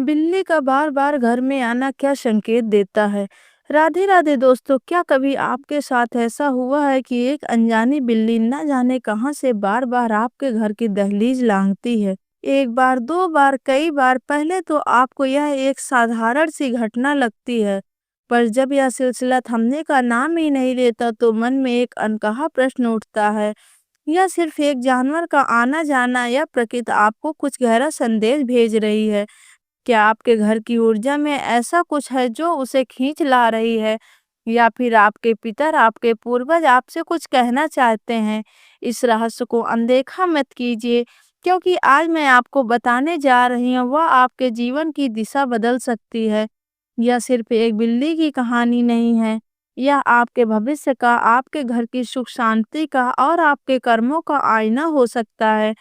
बिल्ली का बार बार घर में आना क्या संकेत देता है? राधे राधे दोस्तों, क्या कभी आपके साथ ऐसा हुआ है कि एक अनजानी बिल्ली न जाने कहां से बार बार आपके घर की दहलीज लांघती है? एक बार, दो बार, कई बार। पहले तो आपको यह एक साधारण सी घटना लगती है, पर जब यह सिलसिला थमने का नाम ही नहीं लेता तो मन में एक अनकहा प्रश्न उठता है। यह सिर्फ एक जानवर का आना जाना या प्रकृति आपको कुछ गहरा संदेश भेज रही है? क्या आपके घर की ऊर्जा में ऐसा कुछ है जो उसे खींच ला रही है, या फिर आपके पितर, आपके पूर्वज आपसे कुछ कहना चाहते हैं? इस रहस्य को अनदेखा मत कीजिए, क्योंकि आज मैं आपको बताने जा रही हूँ वह आपके जीवन की दिशा बदल सकती है। यह सिर्फ एक बिल्ली की कहानी नहीं है, यह आपके भविष्य का, आपके घर की सुख शांति का और आपके कर्मों का आईना हो सकता है।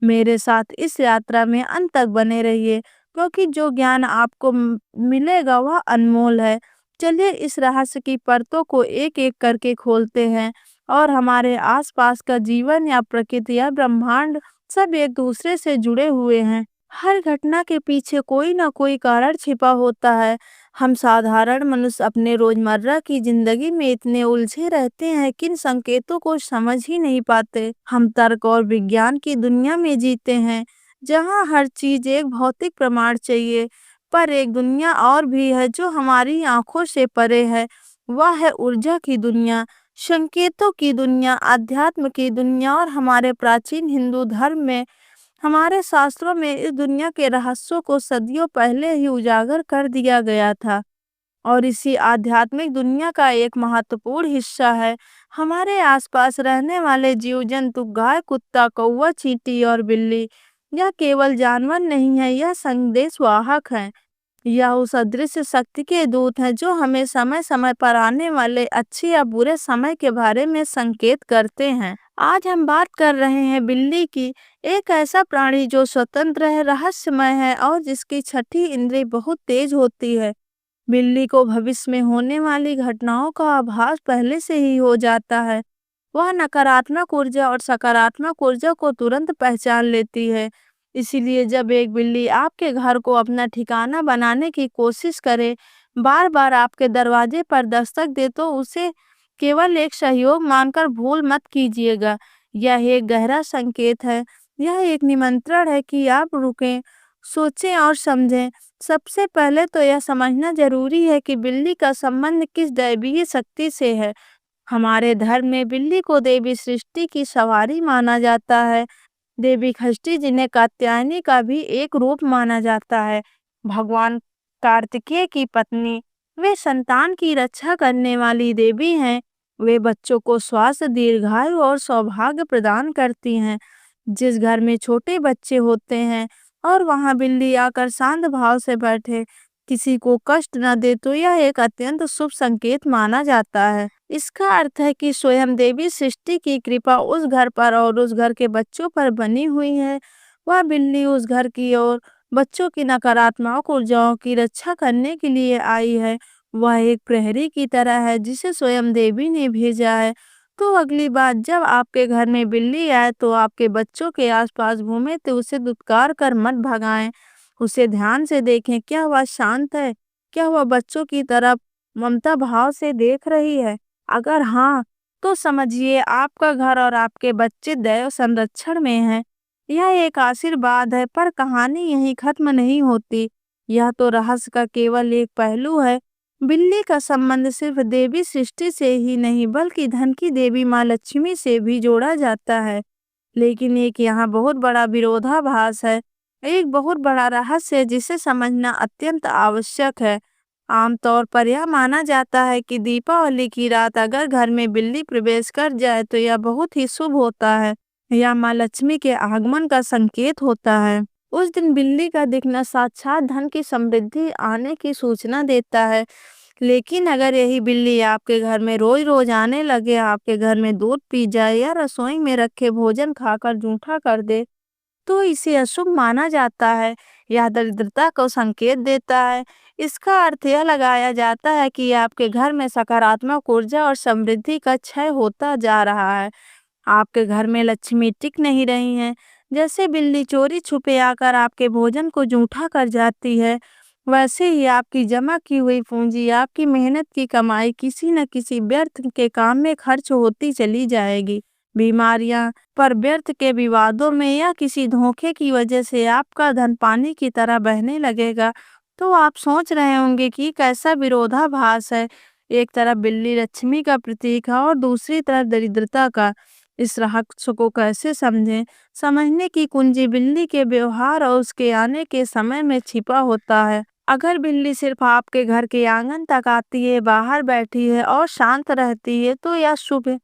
मेरे साथ इस यात्रा में अंत तक बने रहिए, क्योंकि जो ज्ञान आपको मिलेगा वह अनमोल है। चलिए इस रहस्य की परतों को एक-एक करके खोलते हैं, और हमारे आसपास का जीवन या प्रकृति या ब्रह्मांड सब एक दूसरे से जुड़े हुए हैं। हर घटना के पीछे कोई ना कोई कारण छिपा होता है। हम साधारण मनुष्य अपने रोजमर्रा की जिंदगी में इतने उलझे रहते हैं कि इन संकेतों को समझ ही नहीं पाते। हम तर्क और विज्ञान की दुनिया में जीते हैं, जहाँ हर चीज एक भौतिक प्रमाण चाहिए। पर एक दुनिया और भी है जो हमारी आंखों से परे है। वह है ऊर्जा की दुनिया, संकेतों की दुनिया, अध्यात्म की दुनिया। और हमारे प्राचीन हिंदू धर्म में, हमारे शास्त्रों में इस दुनिया के रहस्यों को सदियों पहले ही उजागर कर दिया गया था। और इसी आध्यात्मिक दुनिया का एक महत्वपूर्ण हिस्सा है हमारे आसपास रहने वाले जीव जंतु, गाय, कुत्ता, कौवा, चींटी और बिल्ली। यह केवल जानवर नहीं है, यह संदेश वाहक है। यह उस अदृश्य शक्ति के दूत हैं जो हमें समय समय पर आने वाले अच्छे या बुरे समय के बारे में संकेत करते हैं। आज हम बात कर रहे हैं बिल्ली की, एक ऐसा प्राणी जो स्वतंत्र है, रहस्यमय है और जिसकी छठी इंद्रिय बहुत तेज होती है। बिल्ली को भविष्य में होने वाली घटनाओं का आभास पहले से ही हो जाता है। वह नकारात्मक ऊर्जा और सकारात्मक ऊर्जा को तुरंत पहचान लेती है। इसीलिए जब एक बिल्ली आपके घर को अपना ठिकाना बनाने की कोशिश करे, बार बार आपके दरवाजे पर दस्तक दे, तो उसे केवल एक सहयोग मानकर भूल मत कीजिएगा। यह एक गहरा संकेत है, यह एक निमंत्रण है कि आप रुकें, सोचें और समझें। सबसे पहले तो यह समझना जरूरी है कि बिल्ली का संबंध किस दैवीय शक्ति से है। हमारे धर्म में बिल्ली को देवी सृष्टि की सवारी माना जाता है। देवी षष्ठी, जिन्हें कात्यायनी का भी एक रूप माना जाता है, भगवान कार्तिकेय की पत्नी। वे संतान की रक्षा करने वाली देवी हैं। वे बच्चों को स्वास्थ्य, दीर्घायु और सौभाग्य प्रदान करती हैं। जिस घर में छोटे बच्चे होते हैं और वहां बिल्ली आकर शांत भाव से बैठे, किसी को कष्ट न दे, तो यह एक अत्यंत शुभ संकेत माना जाता है। इसका अर्थ है कि स्वयं देवी सृष्टि की कृपा उस घर पर और उस घर के बच्चों पर बनी हुई है। वह बिल्ली उस घर की और बच्चों की नकारात्मक ऊर्जाओं की रक्षा करने के लिए आई है। वह एक प्रहरी की तरह है जिसे स्वयं देवी ने भेजा है। तो अगली बार जब आपके घर में बिल्ली आए तो आपके बच्चों के आसपास घूमे तो उसे दुत्कार कर मत भगाएं। उसे ध्यान से देखें, क्या वह शांत है? क्या वह बच्चों की तरफ ममता भाव से देख रही है? अगर हाँ, तो समझिए आपका घर और आपके बच्चे दैव संरक्षण में हैं। यह एक आशीर्वाद है, पर कहानी यहीं खत्म नहीं होती। यह तो रहस्य का केवल एक पहलू है। बिल्ली का संबंध सिर्फ देवी सृष्टि से ही नहीं, बल्कि धन की देवी माँ लक्ष्मी से भी जोड़ा जाता है। लेकिन एक यहाँ बहुत बड़ा विरोधाभास है, एक बहुत बड़ा रहस्य है जिसे समझना अत्यंत आवश्यक है। आमतौर पर यह माना जाता है कि दीपावली की रात अगर घर में बिल्ली प्रवेश कर जाए तो यह बहुत ही शुभ होता है, यह माँ लक्ष्मी के आगमन का संकेत होता है। उस दिन बिल्ली का दिखना साक्षात धन की समृद्धि आने की सूचना देता है। लेकिन अगर यही बिल्ली आपके घर में रोज रोज आने लगे, आपके घर में दूध पी जाए या रसोई में रखे भोजन खाकर जूठा कर दे, तो इसे अशुभ माना जाता है। यह दरिद्रता को संकेत देता है। इसका अर्थ यह लगाया जाता है कि आपके घर में सकारात्मक ऊर्जा और समृद्धि का क्षय होता जा रहा है। आपके घर में लक्ष्मी टिक नहीं रही हैं। जैसे बिल्ली चोरी छुपे आकर आपके भोजन को जूठा कर जाती है, वैसे ही आपकी जमा की हुई पूंजी, आपकी मेहनत की कमाई किसी न किसी व्यर्थ के काम में खर्च होती चली जाएगी। बीमारियां पर व्यर्थ के विवादों में या किसी धोखे की वजह से आपका धन पानी की तरह बहने लगेगा। तो आप सोच रहे होंगे कि कैसा विरोधाभास है। एक तरफ बिल्ली लक्ष्मी का प्रतीक है और दूसरी तरफ दरिद्रता का। इस रहस्य को कैसे समझें? समझने की कुंजी बिल्ली के व्यवहार और उसके आने के समय में छिपा होता है। अगर बिल्ली सिर्फ आपके घर के आंगन तक आती है, बाहर बैठी है और शांत रहती है, तो यह शुभ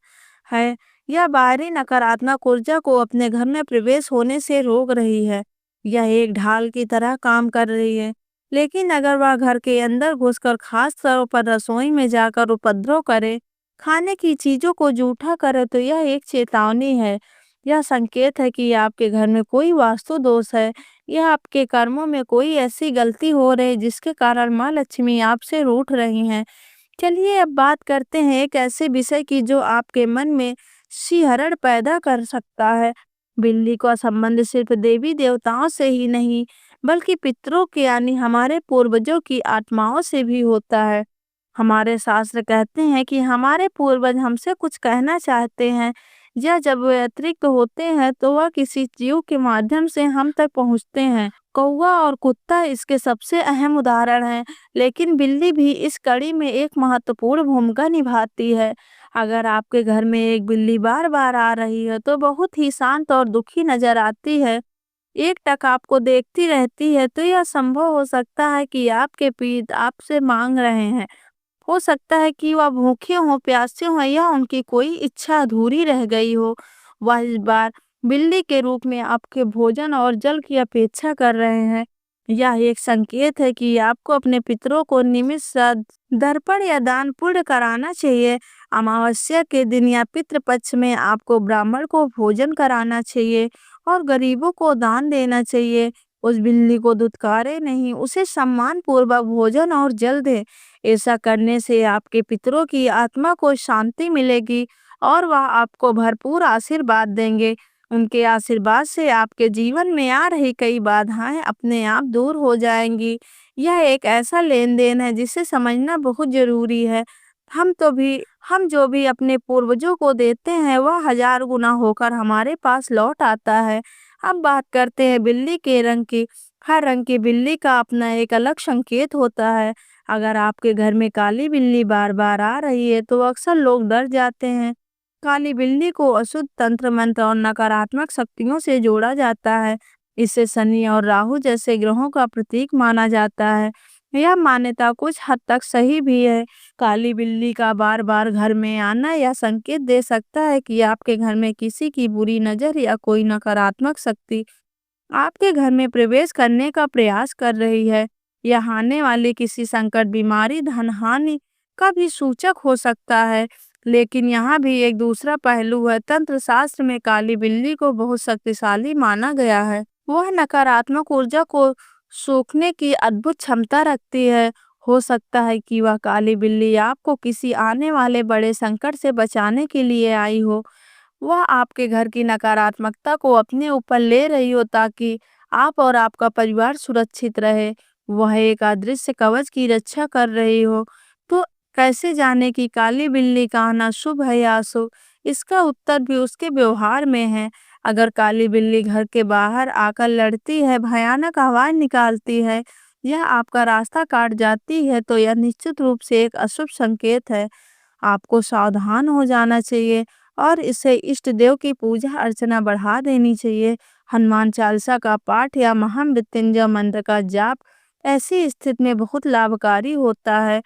है। यह बाहरी नकारात्मक ऊर्जा को अपने घर में प्रवेश होने से रोक रही है। यह एक ढाल की तरह काम कर रही है। लेकिन अगर वह घर के अंदर घुसकर, खास तौर पर रसोई में जाकर उपद्रव करे, खाने की चीजों को जूठा करे, तो यह एक चेतावनी है। यह संकेत है कि आपके घर में कोई वास्तु दोष है। यह आपके कर्मों में कोई ऐसी गलती हो रही है जिसके कारण माँ लक्ष्मी आपसे रूठ रही हैं। चलिए अब बात करते हैं एक ऐसे विषय की जो आपके मन में शिहरण पैदा कर सकता है। बिल्ली का संबंध सिर्फ देवी देवताओं से ही नहीं, बल्कि पितरों के यानी हमारे पूर्वजों की आत्माओं से भी होता है। हमारे शास्त्र कहते हैं कि हमारे पूर्वज हमसे कुछ कहना चाहते हैं, या जब वे अतिरिक्त होते हैं तो वह किसी जीव के माध्यम से हम तक पहुंचते हैं। कौवा और कुत्ता इसके सबसे अहम उदाहरण हैं, लेकिन बिल्ली भी इस कड़ी में एक महत्वपूर्ण भूमिका निभाती है। अगर आपके घर में एक बिल्ली बार बार आ रही है तो बहुत ही शांत और दुखी नजर आती है, एक टक आपको देखती रहती है, तो यह संभव हो सकता है कि आपके पीठ आपसे मांग रहे हैं। हो सकता है कि वह भूखे हों, प्यासे हों, या उनकी कोई इच्छा अधूरी रह गई हो। वह इस बार बिल्ली के रूप में आपके भोजन और जल की अपेक्षा कर रहे हैं। यह एक संकेत है कि आपको अपने पितरों को निमिष श्राद्ध, दर्पण या दान पुण्य कराना चाहिए। अमावस्या के दिन या पितृ पक्ष में आपको ब्राह्मण को भोजन कराना चाहिए और गरीबों को दान देना चाहिए। उस बिल्ली को दुत्कारे नहीं, उसे सम्मान पूर्वक भोजन और जल दे। ऐसा करने से आपके पितरों की आत्मा को शांति मिलेगी और वह आपको भरपूर आशीर्वाद देंगे। उनके आशीर्वाद से आपके जीवन में आ रही कई बाधाएं अपने आप दूर हो जाएंगी। यह एक ऐसा लेन देन है जिसे समझना बहुत जरूरी है। हम जो भी अपने पूर्वजों को देते हैं वह 1000 गुना होकर हमारे पास लौट आता है। अब बात करते हैं बिल्ली के रंग की। हर रंग की बिल्ली का अपना एक अलग संकेत होता है। अगर आपके घर में काली बिल्ली बार बार आ रही है तो अक्सर लोग डर जाते हैं। काली बिल्ली को अशुद्ध तंत्र मंत्र और नकारात्मक शक्तियों से जोड़ा जाता है। इसे शनि और राहु जैसे ग्रहों का प्रतीक माना जाता है। यह मान्यता कुछ हद तक सही भी है। काली बिल्ली का बार बार घर में आना यह संकेत दे सकता है कि आपके घर में किसी की बुरी नजर या कोई नकारात्मक शक्ति आपके घर में प्रवेश करने का प्रयास कर रही है। यह आने वाली किसी संकट, बीमारी, धन हानि का भी सूचक हो सकता है। लेकिन यहाँ भी एक दूसरा पहलू है। तंत्र शास्त्र में काली बिल्ली को बहुत शक्तिशाली माना गया है। वह नकारात्मक ऊर्जा को सोखने की अद्भुत क्षमता रखती है। हो सकता है कि वह काली बिल्ली आपको किसी आने वाले बड़े संकट से बचाने के लिए आई हो। वह आपके घर की नकारात्मकता को अपने ऊपर ले रही हो ताकि आप और आपका परिवार सुरक्षित रहे। वह एक अदृश्य कवच की रक्षा कर रही हो। तो कैसे जाने कि काली बिल्ली का आना शुभ है या अशुभ? इसका उत्तर भी उसके व्यवहार में है। अगर काली बिल्ली घर के बाहर आकर लड़ती है, भयानक आवाज निकालती है, यह आपका रास्ता काट जाती है, तो यह निश्चित रूप से एक अशुभ संकेत है। आपको सावधान हो जाना चाहिए और इसे इष्ट देव की पूजा अर्चना बढ़ा देनी चाहिए। हनुमान चालीसा का पाठ या महामृत्युंजय मंत्र का जाप ऐसी स्थिति में बहुत लाभकारी होता है।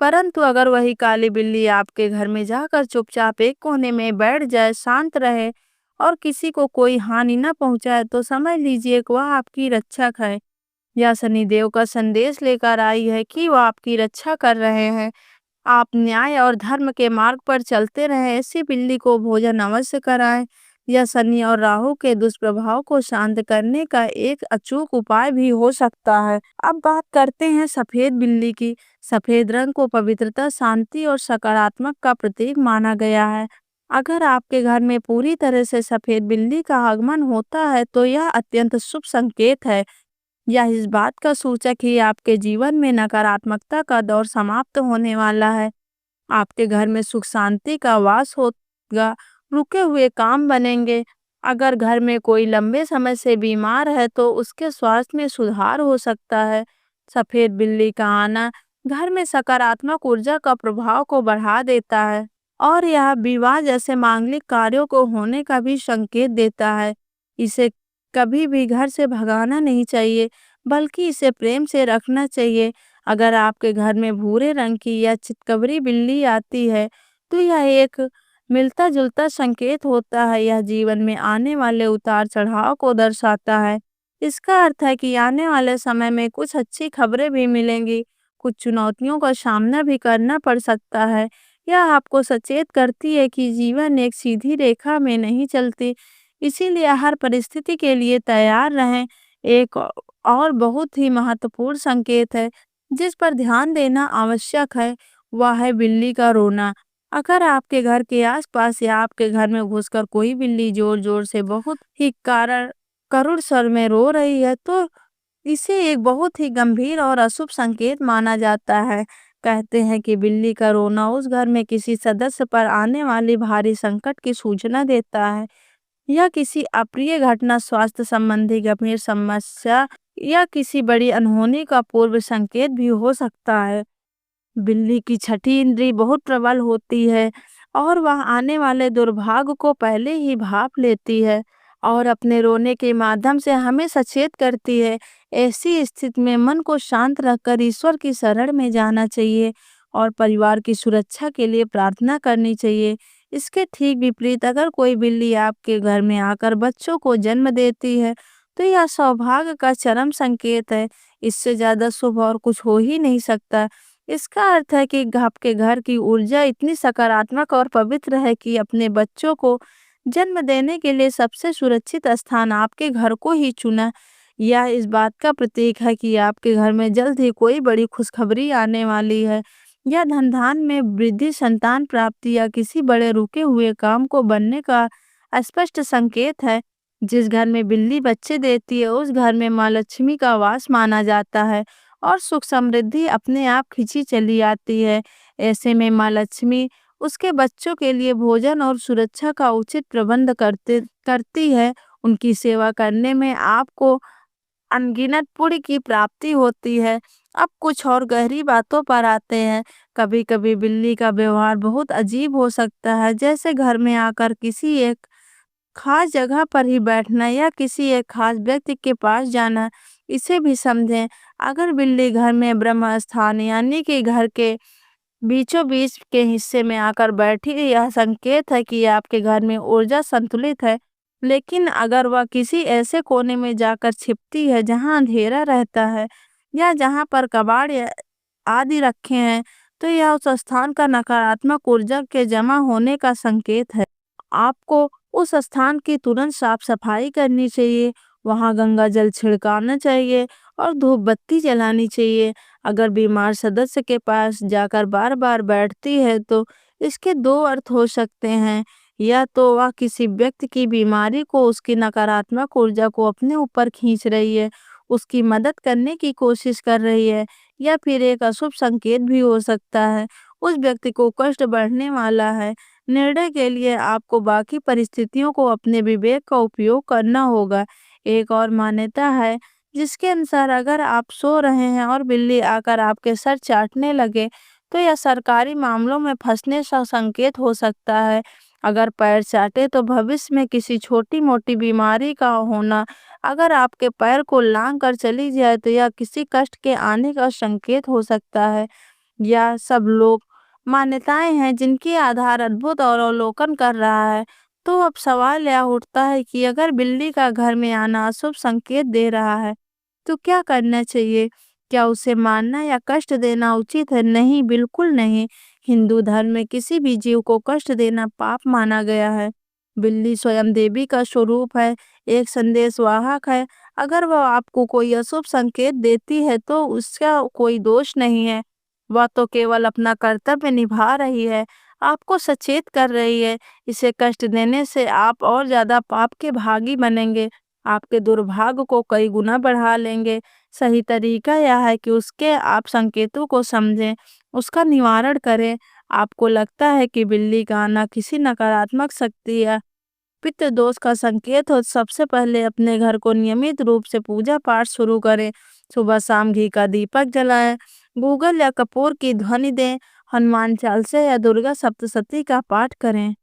परंतु अगर वही काली बिल्ली आपके घर में जाकर चुपचाप एक कोने में बैठ जाए, शांत रहे और किसी को कोई हानि न पहुंचाए, तो समझ लीजिए कि वह आपकी रक्षक है। यह शनिदेव का संदेश लेकर आई है कि वह आपकी रक्षा कर रहे हैं। आप न्याय और धर्म के मार्ग पर चलते रहें। ऐसी बिल्ली को भोजन अवश्य कराएं। यह शनि और राहु के दुष्प्रभाव को शांत करने का एक अचूक उपाय भी हो सकता है। अब बात करते हैं सफेद बिल्ली की। सफेद रंग को पवित्रता, शांति और सकारात्मक का प्रतीक माना गया है। अगर आपके घर में पूरी तरह से सफेद बिल्ली का आगमन होता है तो यह अत्यंत शुभ संकेत है। यह इस बात का सूचक है कि आपके जीवन में नकारात्मकता का दौर समाप्त होने वाला है। आपके घर में सुख शांति का वास होगा, रुके हुए काम बनेंगे। अगर घर में कोई लंबे समय से बीमार है तो उसके स्वास्थ्य में सुधार हो सकता है। सफेद बिल्ली का आना घर में सकारात्मक ऊर्जा का प्रभाव को बढ़ा देता है और यह विवाह जैसे मांगलिक कार्यों को होने का भी संकेत देता है। इसे कभी भी घर से भगाना नहीं चाहिए, बल्कि इसे प्रेम से रखना चाहिए। अगर आपके घर में भूरे रंग की या चितकबरी बिल्ली आती है, तो यह एक मिलता-जुलता संकेत होता है। यह जीवन में आने वाले उतार-चढ़ाव को दर्शाता है। इसका अर्थ है कि आने वाले समय में कुछ अच्छी खबरें भी मिलेंगी, कुछ चुनौतियों का सामना भी करना पड़ सकता है। यह आपको सचेत करती है कि जीवन एक सीधी रेखा में नहीं चलती, इसीलिए हर परिस्थिति के लिए तैयार रहें। एक और बहुत ही महत्वपूर्ण संकेत है जिस पर ध्यान देना आवश्यक है, वह है बिल्ली का रोना। अगर आपके घर के आसपास या आपके घर में घुसकर कोई बिल्ली जोर-जोर से बहुत ही करुण स्वर में रो रही है, तो इसे एक बहुत ही गंभीर और अशुभ संकेत माना जाता है। कहते हैं कि बिल्ली का रोना उस घर में किसी सदस्य पर आने वाली भारी संकट की सूचना देता है। यह किसी अप्रिय घटना, स्वास्थ्य संबंधी गंभीर समस्या या किसी बड़ी अनहोनी का पूर्व संकेत भी हो सकता है। बिल्ली की छठी इंद्री बहुत प्रबल होती है और वह आने वाले दुर्भाग्य को पहले ही भाप लेती है और अपने रोने के माध्यम से हमें सचेत करती है। ऐसी स्थिति में मन को शांत रखकर ईश्वर की शरण में जाना चाहिए और परिवार की सुरक्षा के लिए प्रार्थना करनी चाहिए। इसके ठीक विपरीत अगर कोई बिल्ली आपके घर में आकर बच्चों को जन्म देती है, तो यह सौभाग्य का चरम संकेत है। इससे ज्यादा शुभ और कुछ हो ही नहीं सकता। इसका अर्थ है कि आपके घर की ऊर्जा इतनी सकारात्मक और पवित्र है कि अपने बच्चों को जन्म देने के लिए सबसे सुरक्षित स्थान आपके घर को ही चुना। यह इस बात का प्रतीक है कि आपके घर में जल्द ही कोई बड़ी खुशखबरी आने वाली है। यह धन-धान्य में वृद्धि, संतान प्राप्ति या किसी बड़े रुके हुए काम को बनने का स्पष्ट संकेत है। जिस घर में बिल्ली बच्चे देती है, उस घर में माँ लक्ष्मी का वास माना जाता है और सुख समृद्धि अपने आप खिंची चली आती है। ऐसे में माँ लक्ष्मी उसके बच्चों के लिए भोजन और सुरक्षा का उचित प्रबंध करती है। उनकी सेवा करने में आपको अनगिनत पुण्य की प्राप्ति होती है। अब कुछ और गहरी बातों पर आते हैं। कभी-कभी बिल्ली का व्यवहार बहुत अजीब हो सकता है, जैसे घर में आकर किसी एक खास जगह पर ही बैठना या किसी एक खास व्यक्ति के पास जाना। इसे भी समझें। अगर बिल्ली घर में ब्रह्म स्थान यानी कि घर के बीचों बीच के हिस्से में आकर बैठी, यह संकेत है कि आपके घर में ऊर्जा संतुलित है। लेकिन अगर वह किसी ऐसे कोने में जाकर छिपती है जहां अंधेरा रहता है या जहां पर कबाड़ आदि रखे हैं, तो यह उस स्थान का नकारात्मक ऊर्जा के जमा होने का संकेत है। आपको उस स्थान की तुरंत साफ सफाई करनी चाहिए, वहां गंगा जल छिड़काना चाहिए और धूप बत्ती जलानी चाहिए। अगर बीमार सदस्य के पास जाकर बार-बार बैठती है तो इसके दो अर्थ हो सकते हैं। या तो वह किसी व्यक्ति की बीमारी को, उसकी नकारात्मक ऊर्जा को अपने ऊपर खींच रही है, उसकी मदद करने की कोशिश कर रही है, या फिर एक अशुभ संकेत भी हो सकता है, उस व्यक्ति को कष्ट बढ़ने वाला है। निर्णय के लिए आपको बाकी परिस्थितियों को अपने विवेक का उपयोग करना होगा। एक और मान्यता है जिसके अनुसार अगर आप सो रहे हैं और बिल्ली आकर आपके सर चाटने लगे, तो यह सरकारी मामलों में फंसने का संकेत हो सकता है। अगर पैर चाटे तो भविष्य में किसी छोटी-मोटी बीमारी का होना। अगर आपके पैर को लांग कर चली जाए तो यह किसी कष्ट के आने का संकेत हो सकता है। यह सब लोग मान्यताएं हैं जिनके आधार अद्भुत और अवलोकन कर रहा है। तो अब सवाल यह उठता है कि अगर बिल्ली का घर में आना अशुभ संकेत दे रहा है, तो क्या करना चाहिए? क्या उसे मारना या कष्ट देना उचित है? नहीं, बिल्कुल नहीं। हिंदू धर्म में किसी भी जीव को कष्ट देना पाप माना गया है। बिल्ली स्वयं देवी का स्वरूप है, एक संदेशवाहक है। अगर वह आपको कोई अशुभ संकेत देती है तो उसका कोई दोष नहीं है। वह तो केवल अपना कर्तव्य निभा रही है। आपको सचेत कर रही है। इसे कष्ट देने से आप और ज़्यादा पाप के भागी बनेंगे, आपके दुर्भाग्य को कई गुना बढ़ा लेंगे। सही तरीका यह है कि उसके आप संकेतों को समझें, उसका निवारण करें। आपको लगता है कि बिल्ली का आना किसी नकारात्मक शक्ति या पितृ दोष का संकेत हो, सबसे पहले अपने घर को नियमित रूप से पूजा पाठ शुरू करें। सुबह शाम घी का दीपक जलाएं, गूगल या कपूर की ध्वनि दें, हनुमान चालीसा या दुर्गा सप्तशती का पाठ करें।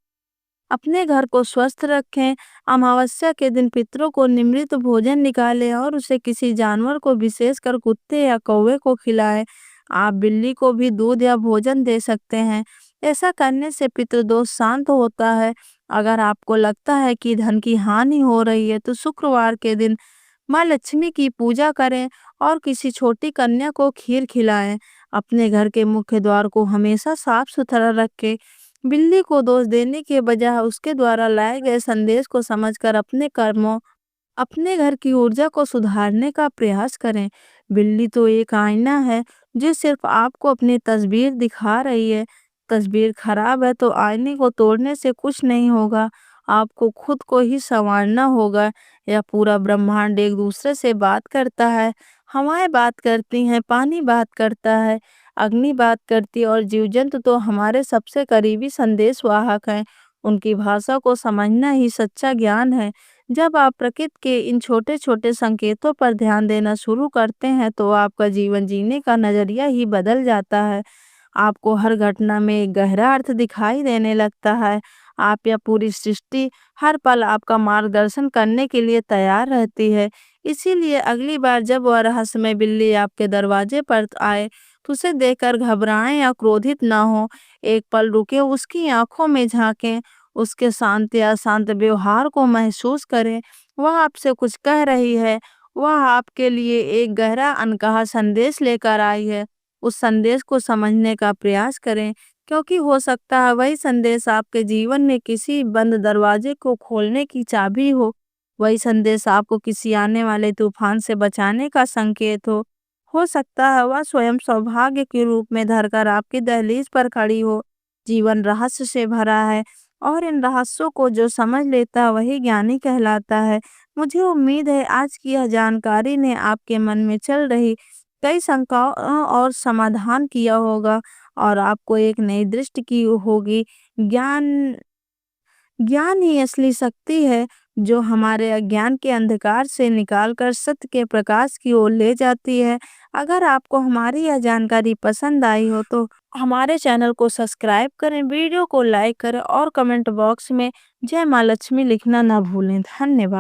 अपने घर को स्वस्थ रखें। अमावस्या के दिन पितरों को निमृत भोजन निकालें और उसे किसी जानवर को, विशेषकर कुत्ते या कौवे को खिलाएं। आप बिल्ली को भी दूध या भोजन दे सकते हैं। ऐसा करने से पितृदोष शांत होता है। अगर आपको लगता है कि धन की हानि हो रही है तो शुक्रवार के दिन माँ लक्ष्मी की पूजा करें और किसी छोटी कन्या को खीर खिलाएं। अपने घर के मुख्य द्वार को हमेशा साफ सुथरा रखें। बिल्ली को दोष देने के बजाय उसके द्वारा लाए गए संदेश को समझकर अपने कर्मों, अपने घर की ऊर्जा को सुधारने का प्रयास करें। बिल्ली तो एक आईना है जो सिर्फ आपको अपनी तस्वीर दिखा रही है। तस्वीर खराब है तो आईने को तोड़ने से कुछ नहीं होगा, आपको खुद को ही संवारना होगा। यह पूरा ब्रह्मांड एक दूसरे से बात करता है। हवाएं बात करती हैं, पानी बात करता है, अग्नि बात करती है और जीव जंतु तो हमारे सबसे करीबी संदेश वाहक हैं। उनकी भाषा को समझना ही सच्चा ज्ञान है। जब आप प्रकृति के इन छोटे छोटे संकेतों पर ध्यान देना शुरू करते हैं तो आपका जीवन जीने का नजरिया ही बदल जाता है। आपको हर घटना में एक गहरा अर्थ दिखाई देने लगता है। आप या पूरी सृष्टि हर पल आपका मार्गदर्शन करने के लिए तैयार रहती है। इसीलिए अगली बार जब वह रहस्यमय बिल्ली आपके दरवाजे पर आए तो उसे देखकर घबराएं या क्रोधित ना हो। एक पल रुके, उसकी आंखों में झांकें, उसके शांत या शांत व्यवहार को महसूस करें। वह आपसे कुछ कह रही है, वह आपके लिए एक गहरा अनकहा संदेश लेकर आई है। उस संदेश को समझने का प्रयास करें, क्योंकि हो सकता है वही संदेश आपके जीवन में किसी बंद दरवाजे को खोलने की चाबी हो। वही संदेश आपको किसी आने वाले तूफान से बचाने का संकेत हो सकता है वह स्वयं सौभाग्य के रूप में धरकर आपकी दहलीज पर खड़ी हो। जीवन रहस्य से भरा है और इन रहस्यों को जो समझ लेता है वही ज्ञानी कहलाता है। मुझे उम्मीद है आज की यह जानकारी ने आपके मन में चल रही कई शंकाओं और समाधान किया होगा और आपको एक नई दृष्टि की होगी। ज्ञान ज्ञान ही असली शक्ति है जो हमारे अज्ञान के अंधकार से निकालकर सत्य के प्रकाश की ओर ले जाती है। अगर आपको हमारी यह जानकारी पसंद आई हो तो हमारे चैनल को सब्सक्राइब करें, वीडियो को लाइक करें और कमेंट बॉक्स में जय माँ लक्ष्मी लिखना ना भूलें। धन्यवाद।